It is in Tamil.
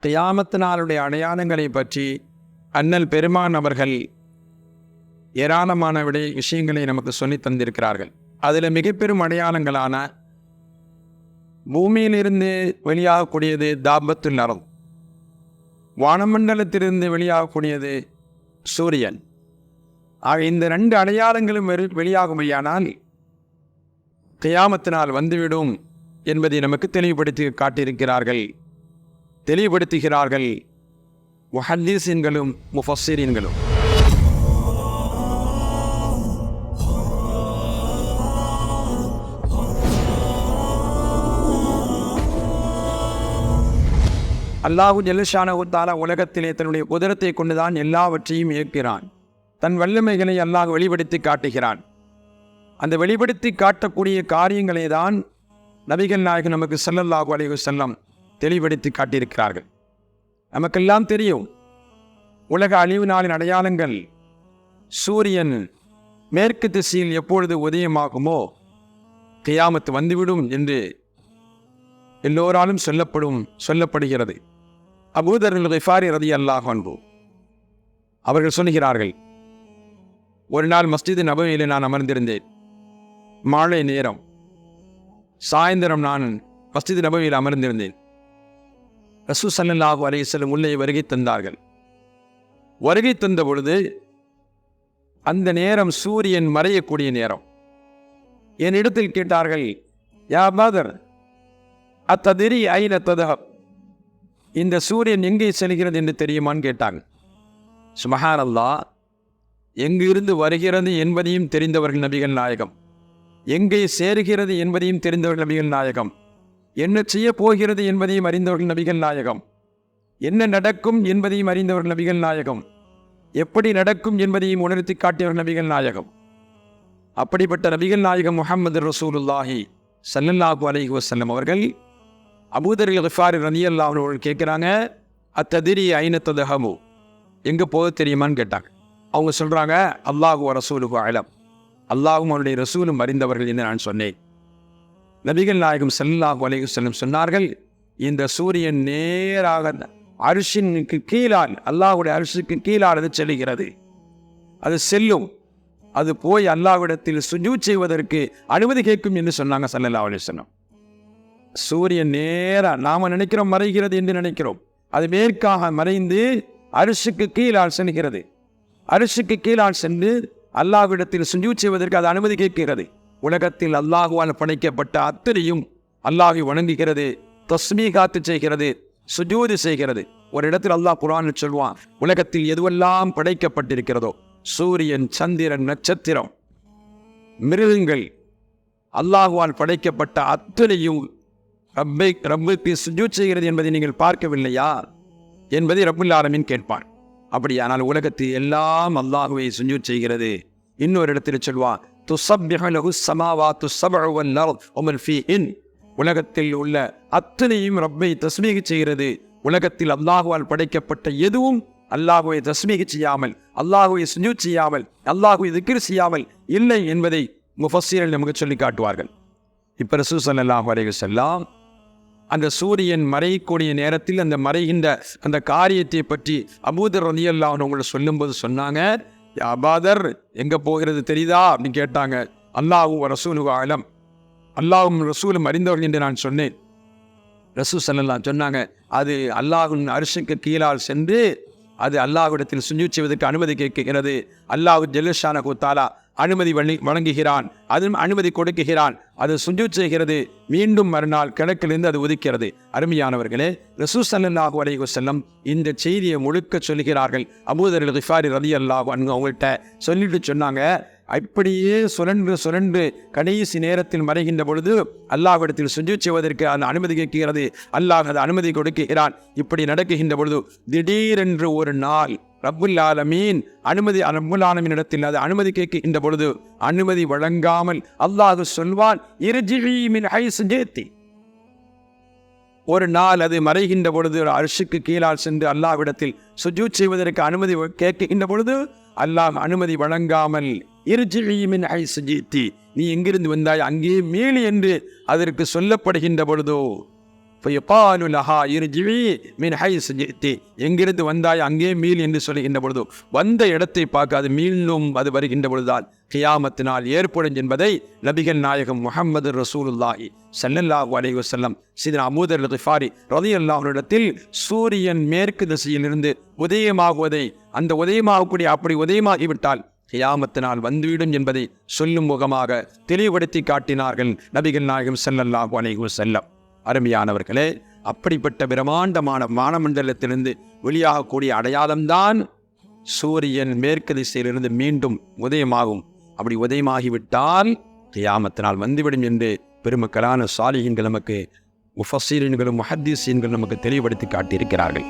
கியாமத் நாளுடைய அடையாளங்களை பற்றி அண்ணல் பெருமான் அவர்கள் ஏராளமான விஷயங்களை நமக்கு சொல்லி தந்திருக்கிறார்கள். அதில் மிக பெரும் அடையாளங்களான பூமியிலிருந்து வெளியாகக்கூடியது தாபத்துல் அர்த், வானமண்டலத்திலிருந்து வெளியாகக்கூடியது சூரியன். ஆக இந்த 2 அடையாளங்களும் வெளியாகுமையானால் கியாமத்தினால் வந்துவிடும் என்பதை நமக்கு தெளிவுபடுத்துகிறார்கள் முஹத்தீஸீன்களும் முஃபஸ்ஸிரீன்களும். அல்லாஹு ஜல்லஷானஹு தஆலா உலகத்திலே தன்னுடைய குதிரத்தை கொண்டுதான் எல்லாவற்றையும் இயக்கிறான். தன் வல்லமைகளை அல்லாஹ் வெளிப்படுத்தி காட்டுகிறான். அந்த வெளிப்படுத்தி காட்டக்கூடிய காரியங்களை தான் நபிகள் நாயகம் நமக்கு ஸல்லல்லாஹு அலைஹி வஸல்லம் தெளிவுபடுத்தி காட்டியிருக்கிறார்கள். நமக்கெல்லாம் தெரியும், உலக அழிவு நாளின் அடையாளங்கள் சூரியன் மேற்கு திசையில் எப்பொழுது உதயமாகுமோ கியாமத்து வந்துவிடும் என்று எல்லோராலும் சொல்லப்படுகிறது. அபூ தர் அல்-கிஃபாரி ரலியல்லாஹு அன்ஹு அவர்கள் சொல்கிறார்கள், ஒரு நாள் மஸ்ஜித் நபவியிலே நான் அமர்ந்திருந்தேன். மாலை நேரம், சாயந்தரம் நான் மஸ்ஜித் நபவியில் அமர்ந்திருந்தேன். ரசூல் ஸல்லல்லாஹு அலைஹி வஸல்லம் உள்ளே வருகை தந்தார்கள். வருகை தந்த பொழுது அந்த நேரம் சூரியன் மறையக்கூடிய நேரம். என்னிடத்தில் கேட்டார்கள், யா பதர் அத்ததிரி ஐன ததஹப், இந்த சூரியன் எங்கே செல்கிறது என்று தெரியுமான்னு கேட்டாங்க. சுப்ஹானல்லாஹ், எங்கிருந்து வருகிறது என்பதையும் தெரிந்தவர்கள் நபிகள் நாயகம், எங்கே சேருகிறது என்பதையும் தெரிந்தவர்கள் நபிகள் நாயகம், என்ன செய்ய போகிறது என்பதையும் அறிந்தவர்கள் நபிகள் நாயகம், என்ன நடக்கும் என்பதையும் அறிந்தவர்கள் நபிகள் நாயகம், எப்படி நடக்கும் என்பதையும் உணர்த்தி காட்டியவர்கள் நபிகள் நாயகம். அப்படிப்பட்ட நபிகள் நாயகம் முஹம்மது ரசூலுல்லாஹி ஸல்லல்லாஹு அலைஹி வஸல்லம் அவர்கள் அபூ தர் அல்-கிஃபாரி ரலியல்லாஹு அன்ஹு கேட்குறாங்க, அத்ததிரி ஐன ததஹபு, எங்கே போக தெரியுமான்னு கேட்டாங்க. அவங்க சொல்கிறாங்க, அல்லாஹு வ ரசூலுஹு அலம், அல்லாஹும் அவருடைய ரசூலும் அறிந்தவர்கள் என்று நான் சொன்னேன். நபிகள் நாயகம் ஸல்லல்லாஹு அலைஹி வஸல்லம் சொன்னார்கள், இந்த சூரியன் நேராக அர்ஷினுக்கு கீழால், அல்லாஹுடைய அர்ஷுக்கு கீழால் அது செல்கிறது. அது செல்லும், அது போய் அல்லாஹ்விடத்தில் சுஜூத் செய்வதற்கு அனுமதி கேட்கும் என்று சொன்னாங்க ஸல்லல்லாஹு அலைஹி வஸல்லம். சூரியன் நேராக நாம் நினைக்கிறோம் மறைகிறது என்று நினைக்கிறோம், அது மேற்காக மறைந்து அர்ஷுக்கு கீழால் செல்கிறது. அர்ஷுக்கு கீழால் சென்று அல்லாஹ்விடத்தில் சுஜூத் செய்வதற்கு அது அனுமதி கேட்கிறது. உலகத்தில் அல்லாஹுவால் படைக்கப்பட்ட அத்தனையும் அல்லாஹை வணங்குகிறது, தஸ்மீகாத்து செய்கிறது, சுஜூது செய்கிறது. ஒரு இடத்தில் அல்லாஹ் குர்ஆனில் சொல்வான், உலகத்தில் எதுவெல்லாம் படைக்கப்பட்டிருக்கிறதோ, சூரியன், சந்திரன், நட்சத்திரம், மிருகங்கள், அல்லாஹுவால் படைக்கப்பட்ட அத்தனையும் ரப்புக்கு சுஜூத் செய்கிறது என்பதை நீங்கள் பார்க்கவில்லையா என்பதை ரப்புல் ஆலமீன் கேட்பான். அப்படியானால் உலகத்தில் எல்லாம் அல்லாஹுவை சுஜூத் செய்கிறது. இன்னொரு இடத்தில் சொல்வான், துஸப்பிஹு லஹு ஸமாவாத்து ஸப்உ வல் அர்த் வ மன் ஃபீஹின், உலகத்தில் உள்ள அத்தனையும் ரப்பை தஸ்மீக் செய்கிறது. உலகத்தில் அல்லாஹுவால் படைக்கப்பட்ட எதுவும் அல்லாஹுவை தஸ்மீக் செய்யாமல், அல்லாஹுவை சுஜூத் செய்யாமல், அல்லாஹுவை திக்ர் செய்யாமல் இல்லை என்பதை முஃபஸ்ஸிரீன்கள் நமக்கு சொல்லி காட்டுவார்கள். இப்போ ரசூல் ஸல்லல்லாஹு அலைஹி வஸல்லம் அந்த சூரியன் மறையக்கூடிய நேரத்தில் அந்த மறைகின்ற அந்த காரியத்தை பற்றி அபூ தர் ரலியல்லாஹு அன்ஹு அவங்களை சொல்லும்போது சொன்னாங்க, யா அபூ தர், எங்கே போகிறது தெரியுதா அப்படின்னு கேட்டாங்க. அல்லாஹு ரசூலுஹு அலம், அல்லாஹும் ரசூலும் அறிந்தவர்கள் என்று நான் சொன்னேன். ரசூல் ஸல்லல்லாஹு சொன்னாங்க, அது அல்லாஹ்வின் அர்ஷுக்கு கீழால் சென்று அது அல்லாஹ்விடத்தில் சுஜூத் செய்வதற்கு அனுமதி கேட்கிறது. அல்லாஹ் ஜல்லஷானஹு தஆலா அனுமதி வழங்குகிறான், அதுவும் அனுமதி கொடுக்குகிறான், அது சுஜூத் செய்கிறது, மீண்டும் மறுநாள் கிழக்கிலிருந்து அது உதிக்கிறது. அருமையானவர்களே, ரசூல் ஸல்லல்லாஹு அலைஹி வஸல்லம் இந்த செய்தியை முழுக்க சொல்கிறார்கள். அபூ தர் அல்-கிஃபாரி ரலியல்லாஹு அன்ஹு அவங்கள்ட்ட சொல்லிட்டு சொன்னாங்க, அப்படியே சுழன்று கடைசி நேரத்தில் மறைகின்ற பொழுது அல்லாஹ்விடத்தில் சுஜூத் செய்வதற்கு அந்த அனுமதி கேட்கிறது, அல்லாஹ் அது அனுமதி கொடுக்கிறான். இப்படி நடக்குகின்ற பொழுது திடீரென்று ஒரு நாள் ரப்புல் ஆலமீன் ரப்புல் ஆலமீனிடத்தில் அது அனுமதி கேட்கின்ற பொழுது அனுமதி வழங்காமல் அல்லாஹ் சொல்வான், இர்ஜிஇ மின் ஹைஸு ஜித்தி. ஒரு நாள் அது மறைகின்ற பொழுது அர்ஷுக்கு கீழால் சென்று அல்லாஹ்விடத்தில் சுஜூத் செய்வதற்கு அனுமதி கேட்கின்ற பொழுது அல்லாஹ் அனுமதி வழங்காமல், இர்ஜிஇ மின் ஹைஸு ஜித்தி, நீ எங்கிருந்து வந்தாய் அங்கே மீளி என்று அதற்கு சொல்லப்படுகின்ற பொழுதோ ஃபயகாலு லஹா இர்ஜிஇ மின் ஹைஸு ஜிஅ்தி, எங்கிருந்து வந்தாய் அங்கே மீள் என்று சொல்லுகின்ற பொழுது வந்த இடத்தை பார்க்க அது மீண்டும் அது வருகின்ற பொழுதுதான் கியாமத்தினால் ஏற்படும் என்பதை நபிகள் நாயகம் முஹம்மது ரசூலுல்லாஹி ஸல்லல்லாஹு அலைஹி வஸல்லம் சையதுனா அபூ தர் கிஃபாரி ரலியல்லாஹு அன்ஹு இடத்தில் சூரியன் மேற்கு திசையிலிருந்து உதயமாகுவதை, அந்த உதயமாகக்கூடிய அப்படி உதயமாகிவிட்டால் கியாமத்தினால் வந்துவிடும் என்பதை சொல்லும் முகமாக தெளிவுபடுத்தி காட்டினார்கள் நபிகள் நாயகம் ஸல்லல்லாஹு அலைஹி வஸல்லம். அருமையானவர்களே, அப்படிப்பட்ட பிரம்மாண்டமான வானமண்டலத்திலிருந்து வெளியாகக்கூடிய அடையாளம்தான் சூரியன் மேற்கு திசையிலிருந்து மீண்டும் உதயமாகும். அப்படி உதயமாகிவிட்டால் கியாமத்தினால் வந்துவிடும் என்று பெருமக்களான சாலிஹீன்கள் நமக்கு, முஃபஸ்ஸீரீன்களும் முஹத்தீஸீன்களும் நமக்கு தெளிவுபடுத்தி காட்டியிருக்கிறார்கள்.